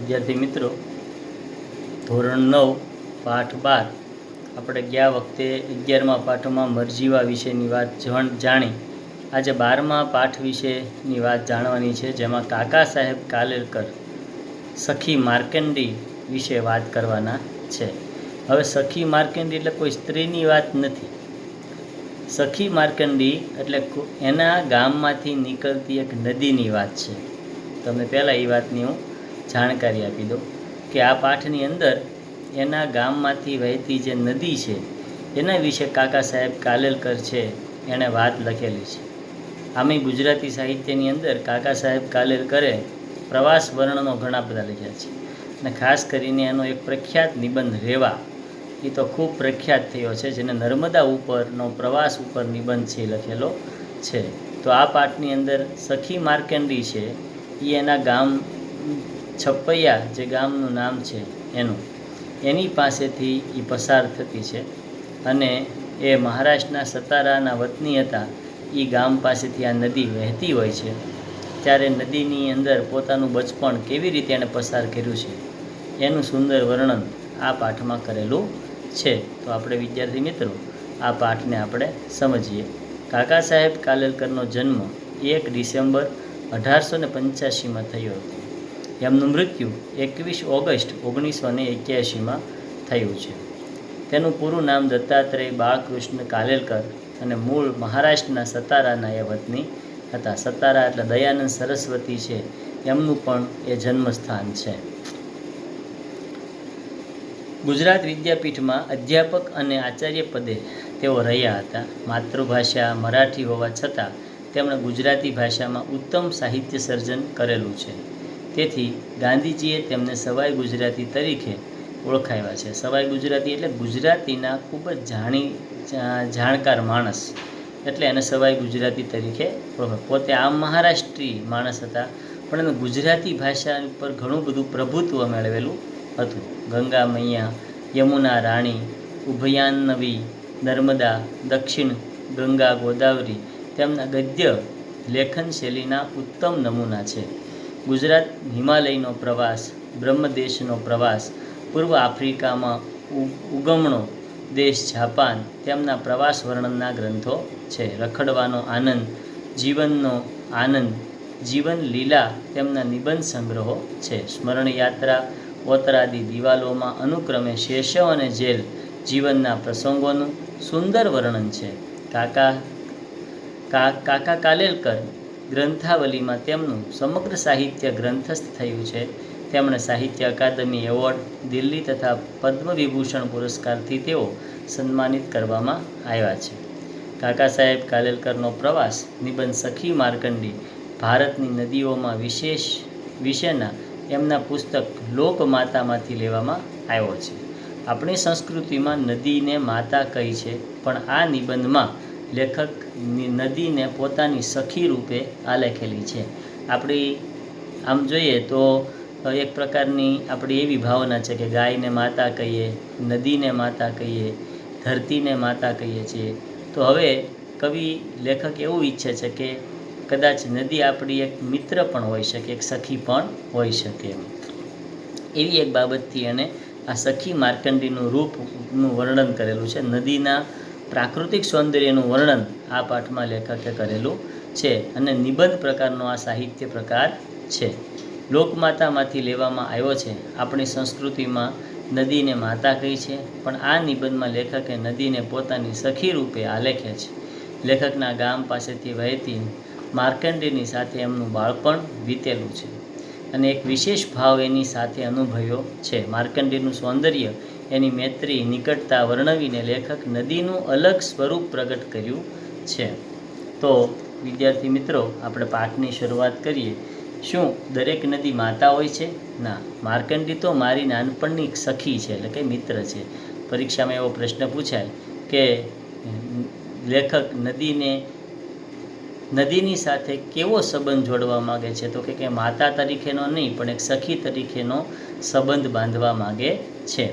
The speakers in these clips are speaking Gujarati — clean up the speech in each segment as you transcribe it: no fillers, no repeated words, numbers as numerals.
વિદ્યાર્થી મિત્રો, ધોરણ 9 પાઠ 12 આપણે ગયા વખતે 11મા પાઠમાં મરજીવા વિશેની વાત જાણી. આજે 12મા પાઠ વિશેની વાત જાણવાની છે, જેમાં કાકા સાહેબ કાલેલકર સખી માર્કંડી વિશે વાત કરવાના છે. હવે સખી માર્કંડી એટલે કોઈ સ્ત્રીની વાત નથી. સખી માર્કંડી એટલે એના ગામમાંથી નીકળતી એક નદીની વાત છે. તમને પહેલાં એ વાતની હું જાણકારી આપી દઉં કે આ પાઠની અંદર એના ગામમાંથી વહેતી જે નદી છે એના વિશે કાકા સાહેબ કાલેલકર છે એણે વાત લખેલી છે. આમે ગુજરાતી સાહિત્યની અંદર કાકા સાહેબ કાલેલકરે પ્રવાસ વર્ણનો ઘણા બધા લખ્યા છે, અને ખાસ કરીને એનો એક પ્રખ્યાત નિબંધ રેવા એ તો ખૂબ પ્રખ્યાત થયો છે, જેને નર્મદા ઉપરનો પ્રવાસ ઉપર નિબંધ છે લખેલો છે. તો આ પાઠની અંદર સખી માર્કંડી છે એ એના ગામ છપૈયા જે ગામનું નામ છે એની પાસેથી એ પસાર થતી છે, અને એ મહારાષ્ટ્રના સતારાના વતની હતા. એ ગામ પાસેથી આ નદી વહેતી હોય છે, ત્યારે નદીની અંદર પોતાનું બચપણ કેવી રીતે એણે પસાર કર્યું છે એનું સુંદર વર્ણન આ પાઠમાં કરેલું છે. તો આપણે વિદ્યાર્થી મિત્રો આ પાઠને આપણે સમજીએ. કાકા સાહેબ કાલેલકરનો જન્મ 1 ડિસેમ્બર 1885માં થયો હતો. એમનું મૃત્યુ 21 ઓગસ્ટ 1981માં થયું છે. તેનું પૂરું નામ દત્તાત્રેય બાળકૃષ્ણ કાલેલકર અને મૂળ મહારાષ્ટ્રના સતારાના એ વતની હતા. સતારા એટલે દયાનંદ સરસ્વતી છે એમનું પણ એ જન્મસ્થાન છે. ગુજરાત વિદ્યાપીઠમાં અધ્યાપક અને આચાર્ય પદે તેઓ રહ્યા હતા. માતૃભાષા મરાઠી હોવા છતાં તેમણે ગુજરાતી ભાષામાં ઉત્તમ સાહિત્ય સર્જન કરેલું છે. તેથી ગાંધીજીએ તેમને સવાઈ ગુજરાતી તરીકે ઓળખાવ્યા છે. સવાઈ ગુજરાતી એટલે ગુજરાતીના ખૂબ જ જાણકાર માણસ, એટલે એને સવાઈ ગુજરાતી તરીકે ઓળખાય. પોતે આમ મહારાષ્ટ્રી માણસ હતા, પણ એને ગુજરાતી ભાષા ઉપર ઘણું બધું પ્રભુત્વ મેળવેલું હતું. ગંગા મૈયા, યમુના રાણી, ઉભયાન્નવી, નર્મદા, દક્ષિણ ગંગા ગોદાવરી તેમના ગદ્ય લેખન શૈલીના ઉત્તમ નમૂના છે. ગુજરાત હિમાલયનો પ્રવાસ, બ્રહ્મદેશનો પ્રવાસ, પૂર્વ આફ્રિકામાં ઉગમણો દેશ જાપાન તેમના પ્રવાસ વર્ણનના ગ્રંથો છે. રખડવાનો આનંદ, જીવનનો આનંદ, જીવન લીલા તેમના નિબંધ સંગ્રહો છે. સ્મરણ યાત્રા, ઓતરાદી દિવાલોમાં અનુક્રમે શેષવ અને જેલ જીવનના પ્રસંગોનું સુંદર વર્ણન છે. કાકા કાલેલકર ગ્રંથાવલીમાં તેમનું સમગ્ર સાહિત્ય ગ્રંથસ્થ થયું છે. તેમણે સાહિત્ય અકાદમી એવોર્ડ, દિલ્હી તથા પદ્મવિભૂષણ પુરસ્કારથી તેઓ સન્માનિત કરવામાં આવ્યા છે. કાકા સાહેબ કાલેલકરનો પ્રવાસ નિબંધ સખી માર્કંડી ભારતની નદીઓમાં વિશેના એમના પુસ્તક લોકમાતામાંથી લેવામાં આવ્યો છે. આપણી સંસ્કૃતિમાં નદીને માતા કહી છે, પણ આ નિબંધમાં લેખક નદીને પોતાની સખી રૂપે આલેખેલી છે. આપણી આમ જોઈએ તો એક પ્રકારની આપણી એવી ભાવના છે કે ગાયને માતા કહીએ, નદીને માતા કહીએ, ધરતીને માતા કહીએ છીએ. તો હવે કવિ લેખક એવું ઈચ્છે છે કે કદાચ નદી આપણી એક મિત્ર પણ હોઈ શકે, એક સખી પણ હોઈ શકે. એવી એક બાબતથી અને આ સખી માર્કંડીનું રૂપનું વર્ણન કરેલું છે. નદીના પ્રાકૃતિક સૌંદર્યનું વર્ણન આ પાઠમાં લેખકે કરેલું છે, અને નિબંધ પ્રકારનો આ સાહિત્ય પ્રકાર છે. લોકમાતામાંથી લેવામાં આવ્યો છે. આપણી સંસ્કૃતિમાં નદીને માતા કહી છે, પણ આ નિબંધમાં લેખકે નદીને પોતાની સખી રૂપે આલેખે છે. લેખકના ગામ પાસેથી વહેતી માર્કંડીની સાથે એમનું બાળપણ વીતેલું છે, અને એક વિશેષ ભાવ એની સાથે અનુભવ્યો છે. માર્કંડીનું સૌંદર્ય, એની મૈત્રી, નિકટતા વર્ણવીને લેખક નદીનું અલગ સ્વરૂપ પ્રગટ કર્યું છે. તો વિદ્યાર્થી મિત્રો, આપણે પાઠની શરૂઆત કરીએ. શું દરેક નદી માતા હોય છે? ના. માર્કંડી તો મારી નાનપણની સખી છે, એટલે કે મિત્ર છે. પરીક્ષામાં એવો પ્રશ્ન પૂછાય કે લેખક નદીની સાથે કેવો સંબંધ જોડવા માગે છે, તો કે માતા તરીકેનો નહીં, પણ એક સખી તરીકેનો સંબંધ બાંધવા માગે છે.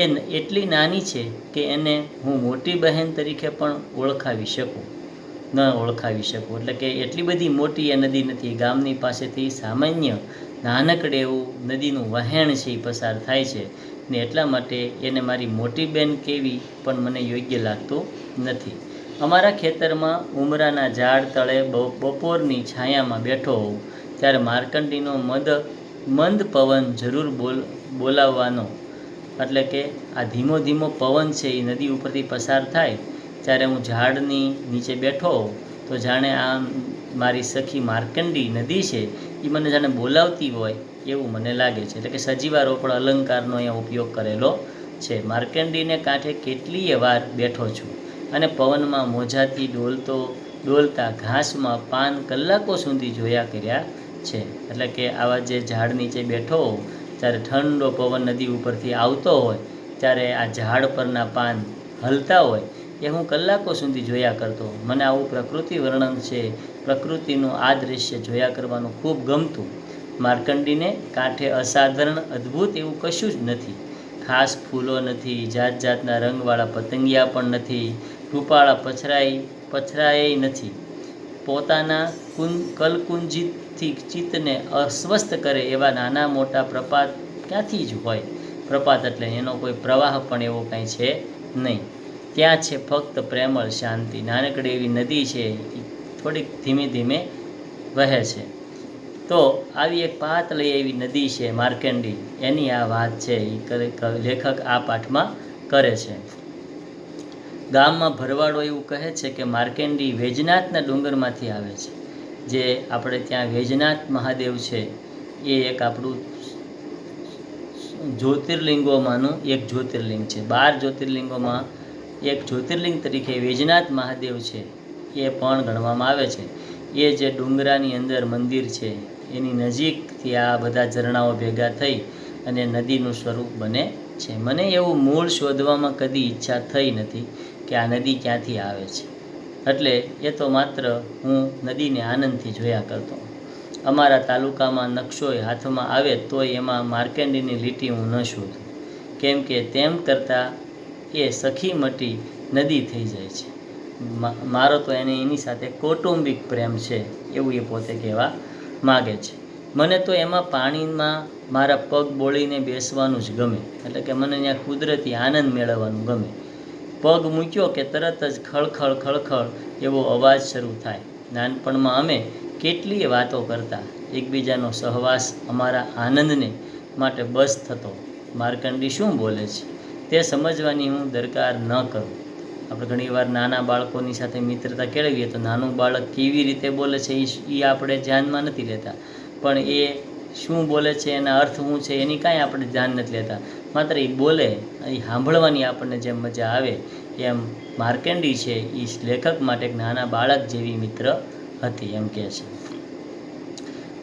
એ એટલી નાની છે કે એને હું મોટી બહેન તરીકે પણ ઓળખાવી શકું. ન ઓળખાવી શકું. એટલે કે એટલી બધી મોટી એ નદી નથી. ગામની પાસેથી સામાન્ય નાનકડે એવું નદીનું વહેણ છે એ પસાર થાય છે, ને એટલા માટે એને મારી મોટી બેન કહેવી પણ મને યોગ્ય લાગતું નથી. અમારા ખેતરમાં ઉમરાના ઝાડ તળે બપોરની છાયામાં બેઠો હોઉં ત્યારે માર્કંડીનો મંદ પવન જરૂર બોલાવવાનો. એટલે કે આ ધીમો ધીમો પવન છે એ નદી ઉપરથી પસાર થાય ત્યારે હું ઝાડની નીચે બેઠો હોઉં તો જાણે આ મારી સખી માર્કંડી નદી છે એ મને જાણે બોલાવતી હોય એવું મને લાગે છે. એટલે કે સજીવા રોપડ અલંકારનો અહીંયા ઉપયોગ કરેલો છે. માર્કંડીને કાંઠે કેટલીય વાર બેઠો છું અને પવનમાં મોજાથી ડોલતા ઘાસમાં પાન કલાકો સુધી જોયા કર્યા છે. એટલે કે આવા જે ઝાડ નીચે બેઠો હોઉં ત્યારે ઠંડો પવન નદી ઉપરથી આવતો હોય ત્યારે આ ઝાડ પરના પાન હલતા હોય એ હું કલાકો સુધી જોયા કરતો. મને આવું પ્રકૃતિ વર્ણન છે, પ્રકૃતિનું આ દૃશ્ય જોયા કરવાનું ખૂબ ગમતું. માર્કંડીને કાંઠે અસાધારણ અદ્ભુત એવું કશું જ નથી. ખાસ ફૂલો નથી, જાત જાતના રંગવાળા પતંગિયા પણ નથી, રૂપાળા પછરાય નથી. પોતાના કલકુંજીતથી ચિત્તને અસ્વસ્થ કરે એવા નાના મોટા પ્રપાત ક્યાંથી જ હોય. પ્રપાત એટલે એનો કોઈ પ્રવાહ પણ એવો કાંઈ છે નહીં. ત્યાં છે ફક્ત પ્રેમળ શાંતિ. નાનકડી એવી નદી છે, થોડીક ધીમે ધીમે વહે છે. તો આવી એક પાતળી એવી નદી છે માર્કંડી, એની આ વાત છે એ લેખક આ પાઠમાં કરે છે. ગામમાં ભરવાડો એવું કહે છે કે માર્કંડી વૈજનાથના ડુંગરમાંથી આવે છે. જે આપણે ત્યાં વૈજનાથ મહાદેવ છે એ એક આપણું જ્યોતિર્લિંગોમાંનું એક જ્યોતિર્લિંગ છે. 12 જ્યોતિર્લિંગોમાં એક જ્યોતિર્લિંગ તરીકે વૈજનાથ મહાદેવ છે એ પણ ગણવામાં આવે છે. એ જે ડુંગરાની અંદર મંદિર છે એની નજીકથી આ બધા ઝરણાઓ ભેગા થઈ અને નદીનું સ્વરૂપ બને છે. મને એવું મૂળ શોધવામાં કદી ઈચ્છા થઈ નથી કે આ નદી ક્યાંથી આવે છે. એટલે એ તો માત્ર હું નદીને આનંદથી જોયા કરતો. અમારા તાલુકામાં નકશો હાથમાં આવે તોય એમાં માર્કંડીની લીટી હું ન શોધું, કેમ કે તેમ કરતાં એ સખી મટી નદી થઈ જાય છે. મારો તો એની સાથે કૌટુંબિક પ્રેમ છે એવું એ પોતે કહેવા માગે છે. મને તો એમાં પાણીમાં મારા પગ બોળીને બેસવાનું જ ગમે. એટલે કે મને ત્યાં કુદરતી આનંદ મેળવવાનું ગમે. પગ મૂક્યો કે તરત જ ખળખળ ખળખળ એવો અવાજ શરૂ થાય. નાનપણમાં અમે કેટલીય વાતો કરતા. એકબીજાનો સહવાસ અમારા આનંદને માટે બસ થતો. માર્કંડી શું બોલે છે તે સમજવાની હું દરકાર ન કરું. આપણે ઘણીવાર નાના બાળકોની સાથે મિત્રતા કેળવીએ તો નાનું બાળક કેવી રીતે બોલે છે એ આપણે ધ્યાનમાં નથી લેતા, પણ એ શું બોલે છે, એના અર્થ શું છે એની કાંઈ આપણે ધ્યાન નથી લેતા. માત્ર એ બોલે એ સાંભળવાની આપણને જેમ મજા આવે એમ માર્કંડી છે એ લેખક માટે એક નાના બાળક જેવી મિત્ર હતી એમ કહે છે.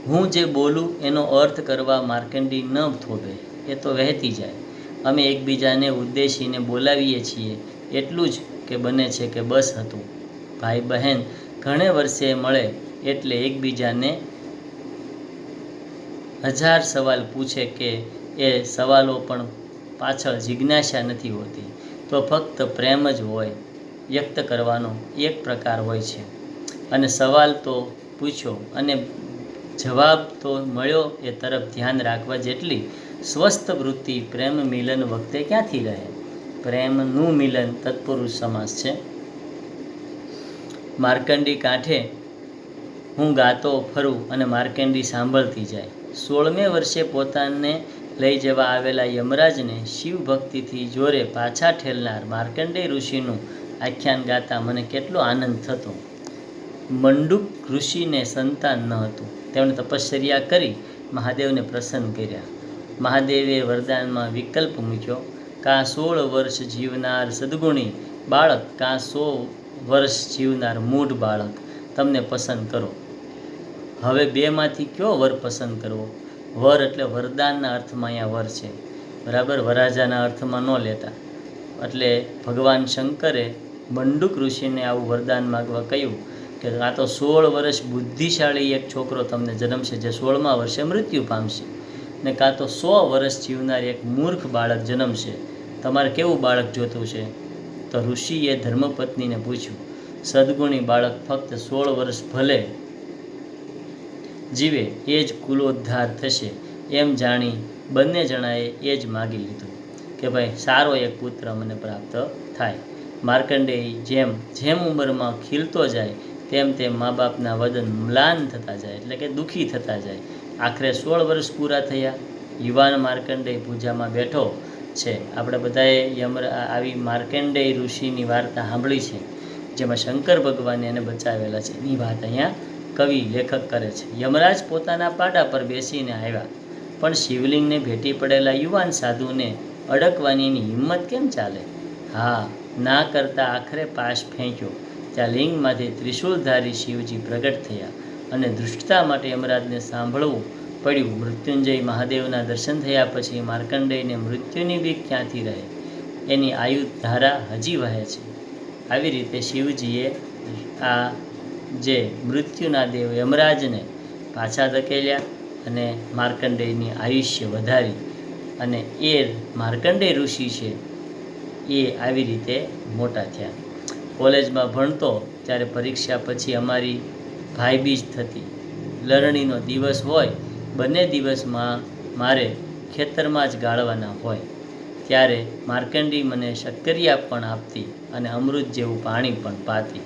હું જે બોલું એનો અર્થ કરવા માર્કંડી ન થોભે, એ તો વહેતી જાય. અમે એકબીજાને ઉદ્દેશીને બોલાવીએ છીએ એટલું જ કે બને છે કે બસ હતું. ભાઈ બહેન ઘણે વર્ષે મળે એટલે એકબીજાને 1000 સવાલ પૂછે કે એ સવાલો પણ પાછળ જિજ્ઞાસા નથી હોતી, તો ફક્ત પ્રેમ જ હોય વ્યક્ત કરવાનો એક પ્રકાર હોય છે. અને સવાલ તો પૂછ્યો અને જવાબ તો મળ્યો એ તરફ ધ્યાન રાખવા જેટલી સ્વસ્થ વૃત્તિ પ્રેમ મિલન વખતે ક્યાંથી રહે. પ્રેમનું મિલન તત્પુરુષ સમાસ છે. માર્કંડી કાંઠે હું ગાતો ફરું અને માર્કંડી સાંભળતી જાય. 16મે વર્ષે પોતાને લઈ જવા આવેલા યમરાજને શિવ ભક્તિથી જોરે પાછા ઠેલનાર માર્કંડેય ઋષિનું આખ્યાન ગાતા મને કેટલો આનંદ થતો. મંડુક ઋષિને સંતાન ન હતું. તેમણે તપશ્ચર્યા કરી મહાદેવને પ્રસન્ન કર્યા. મહાદેવે વરદાનમાં વિકલ્પ મૂક્યો, કાં 16 વર્ષ જીવનાર સદગુણી બાળક, કાં 100 વર્ષ જીવનાર મૂઢ બાળક, તમને પસંદ કરો. હવે બેમાંથી કયો વર પસંદ કરવો? વર એટલે વરદાનના અર્થમાં અહીંયા વર છે, બરાબર, વરાજાના અર્થમાં ન લેતા. એટલે ભગવાન શંકરે મંડુક ઋષિને આવું વરદાન માગવા કહ્યું કે કાં તો 16 વર્ષ બુદ્ધિશાળી એક છોકરો તમને જન્મશે જે 16મા વર્ષે મૃત્યુ પામશે, ને કાં તો 100 વર્ષ જીવનાર એક મૂર્ખ બાળક જન્મશે. તમારે કેવું બાળક જોતું છે? તો ઋષિએ ધર્મપત્નીને પૂછ્યું. સદગુણી બાળક ફક્ત 16 વર્ષ ભલે જીવે એ જ કુલોદ્ધાર થશે એમ જાણી બંને જણાએ એ જ માગી લીધું કે ભાઈ સારો એક પુત્ર મને પ્રાપ્ત થાય. માર્કંડેય જેમ જેમ ઉંમરમાં ખીલતો જાય તેમ તેમ મા બાપના વદન મ્લાન થતા જાય, એટલે કે દુઃખી થતા જાય. આખરે 16 વર્ષ પૂરા થયા. યુવાન માર્કંડેય પૂજામાં બેઠો છે. આપણે બધાએ આવી માર્કંડેય ઋષિની વાર્તા સાંભળી છે, જેમાં શંકર ભગવાને એને બચાવેલા છે. એની વાત અહીંયા કવિ લેખક કરે છે. યમરાજ પોતાના પાડા પર બેસીને આવ્યા, પણ શિવલિંગને ભેટી પડેલા યુવાન સાધુને અડકવાની એની હિંમત કેમ ચાલે? હા, ના કરતા આખરે પાશ ફેંક્યો. ત્યાં લિંગમાંથી ત્રિશૂલધારી શિવજી પ્રગટ થયા અને ધૃષ્ટતા માટે યમરાજને સાંભળવું પડ્યું. મૃત્યુંજય મહાદેવના દર્શન થયા પછી માર્કંડેયને મૃત્યુની બીક ક્યાંથી રહે? એની આયુ ધારા હજી વહે છે. આવી રીતે શિવજીએ આ જે મૃત્યુના દેવ યમરાજને પાછા ધકેલ્યા અને માર્કંડેયની આયુષ્ય વધારી. અને એ માર્કંડેય ઋષિ છે એ આવી રીતે મોટા થયા. કોલેજમાં ભણતો ત્યારે પરીક્ષા પછી અમારી ભાઈબીજ થતી. લણણીનો દિવસ હોય, બંને દિવસમાં મારે ખેતરમાં જ ગાળવાના હોય. ત્યારે માર્કંડી મને શક્કરિયા પણ આપતી અને અમૃત જેવું પાણી પણ પાતી.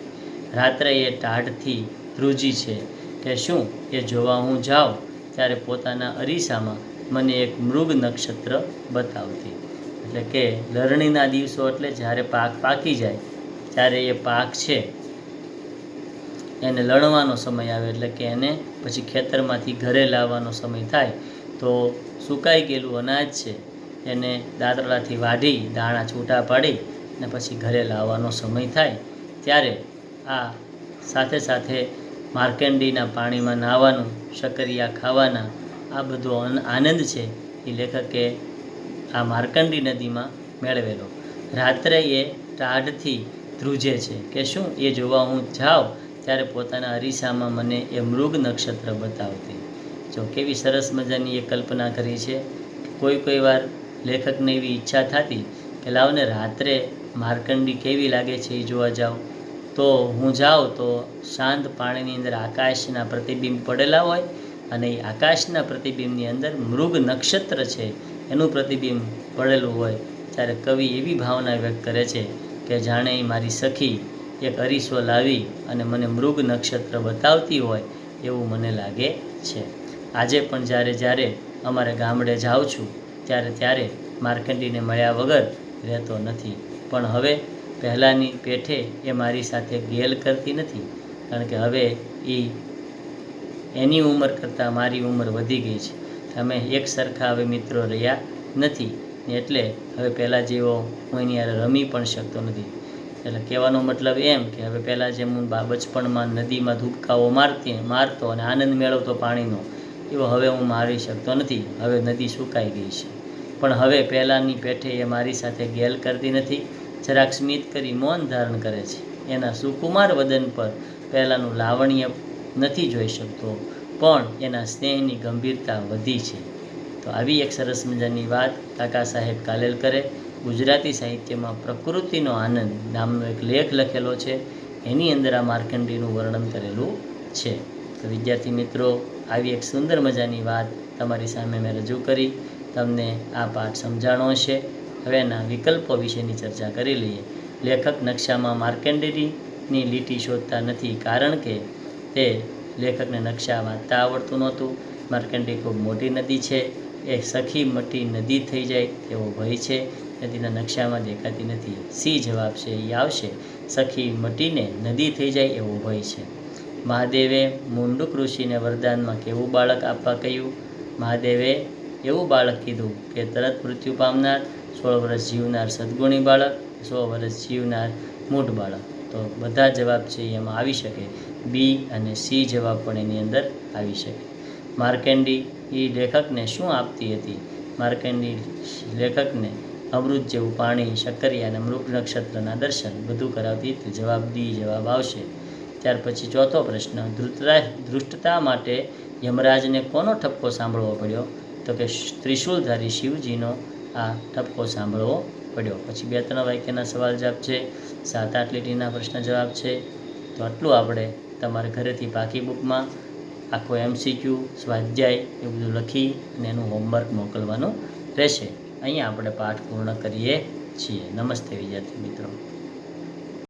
રાત્રે એ ટાઢથી ધ્રુજી છે કે શું એ જોવા હું જાઉં ત્યારે પોતાના અરીસામાં મને એક મૃગ નક્ષત્ર બતાવતી. એટલે કે લણણીના દિવસો એટલે જ્યારે પાક પાકી જાય ત્યારે એ પાક છે એને લણવાનો સમય આવે, એટલે કે એને પછી ખેતરમાંથી ઘરે લાવવાનો સમય થાય તો સુકાઈ ગયેલું અનાજ છે એને દાંતરડાથી વાઢી દાણા છૂટા પાડી અને પછી ઘરે લાવવાનો સમય થાય ત્યારે આ સાથે સાથે માર્કંડીના પાણીમાં નાહવાનું, શક્કરિયા ખાવાના, આ બધો આનંદ છે એ લેખકે આ માર્કંડી નદીમાં મેળવેલો. રાત્રે એ ટાઢથી ધ્રુજે છે કે શું એ જોવા હું જાઉં ત્યારે પોતાના અરીસામાં મને એ મૃગ નક્ષત્ર બતાવતી. જો કેવી સરસ મજાની એ કલ્પના કરી છે. કોઈ વાર લેખકને એવી ઈચ્છા થતી કે લાવને રાત્રે માર્કંડી કેવી લાગે છે એ જોવા જાઉં. તો હું જાઉં તો શાંત પાણીની અંદર આકાશના પ્રતિબિંબ પડેલા હોય અને એ આકાશના પ્રતિબિંબની અંદર મૃગ નક્ષત્ર છે એનું પ્રતિબિંબ પડેલું હોય. ત્યારે કવિ એવી ભાવના વ્યક્ત કરે છે કે જાણે એ મારી સખી એક અરીસો લાવી અને મને મૃગ નક્ષત્ર બતાવતી હોય એવું મને લાગે છે. આજે પણ જ્યારે અમારે ગામડે જાઉં છું ત્યારે માર્કંડીને મળ્યા વગર રહેતો નથી. પણ હવે પહેલાંની પેઠે એ મારી સાથે ગેલ કરતી નથી, કારણ કે હવે એની ઉંમર કરતાં મારી ઉંમર વધી ગઈ છે. અમે એક સરખા હવે મિત્રો રહ્યા નથી, એટલે હવે પહેલાં જેવો હું એની યારે રમી પણ શકતો નથી. એટલે કહેવાનો મતલબ એમ કે હવે પહેલાં જેમ હું બચપણમાં નદીમાં ધૂપકાઓ મારતો અને આનંદ મેળવતો પાણીનો, એવો હવે હું મારી શકતો નથી. હવે નદી સુકાઈ ગઈ છે. પણ હવે પહેલાંની પેઠે એ મારી સાથે ગેલ કરતી નથી. જરાક સ્મિત કરી મૌન ધારણ કરે છે. એના સુકુમાર વદન પર પહેલાંનું લાવણ્ય નથી જોઈ શકતો, પણ એના સ્નેહની ગંભીરતા વધી છે. તો આવી એક સરસ મજાની વાત કાકા સાહેબ કાલેલકરે ગુજરાતી સાહિત્યમાં પ્રકૃતિનો આનંદ નામનો એક લેખ લખેલો છે. એની અંદર આ માર્કંડીનું વર્ણન કરેલું છે. તો વિદ્યાર્થી મિત્રો, આવી એક સુંદર મજાની વાત તમારી સામે મેં રજૂ કરી. તમને આ પાઠ સમજાણો હશે. હવે એના વિકલ્પો વિશેની ચર્ચા કરી લઈએ. લેખક નકશામાં માર્કંડેયની લીટી શોધતા નથી, કારણ કે તે લેખકને નકશા વાંચતા આવડતું નહોતું. માર્કંડેય ખૂબ મોટી નદી છે, એ સખી મટી નદી થઈ જાય તેવો ભય છે. નદીના નકશામાં દેખાતી નથી. સી જવાબ છે એ આવશે. સખી મટીને નદી થઈ જાય એવો ભય છે. મહાદેવે મુંડુક ઋષિને વરદાનમાં કેવું બાળક આપવા કહ્યું? મહાદેવે એવું બાળક કીધું કે તરત મૃત્યુ પામનાર, 16 વર્ષ જીવનાર સદગુણી બાળક, 100 વર્ષ જીવનાર મૂઢ બાળક. તો બધા જવાબ છે એમાં આવી શકે. બી અને સી જવાબ પણ એની અંદર આવી શકે. માર્કંડી એ લેખકને શું આપતી હતી? માર્કંડી લેખકને અમૃત જેવું પાણી, શક્કરિયા અને મૃગ નક્ષત્રના દર્શન બધું કરાવતી. તો જવાબ ડી જવાબ આવશે. ત્યાર પછી ચોથો પ્રશ્ન, ધૃષ્ટતા માટે યમરાજને કોનો ઠપકો સાંભળવો પડ્યો? તો કે ત્રિશૂલધારી શિવજીનો આ ઠપકો સાંભળવો પડ્યો. પછી 2-3 વાક્યના સવાલ જવાબ છે, 7-8 લીટીના પ્રશ્ન જવાબ છે. તો આટલું આપણે તમારે ઘરેથી પાકી બુકમાં આખો MCQ સ્વાધ્યાય એ બધું લખી અને એનું હોમવર્ક મોકલવાનું રહેશે. અહીંયા આપણે પાઠ પૂર્ણ કરીએ છીએ. નમસ્તે વિદ્યાર્થી મિત્રો.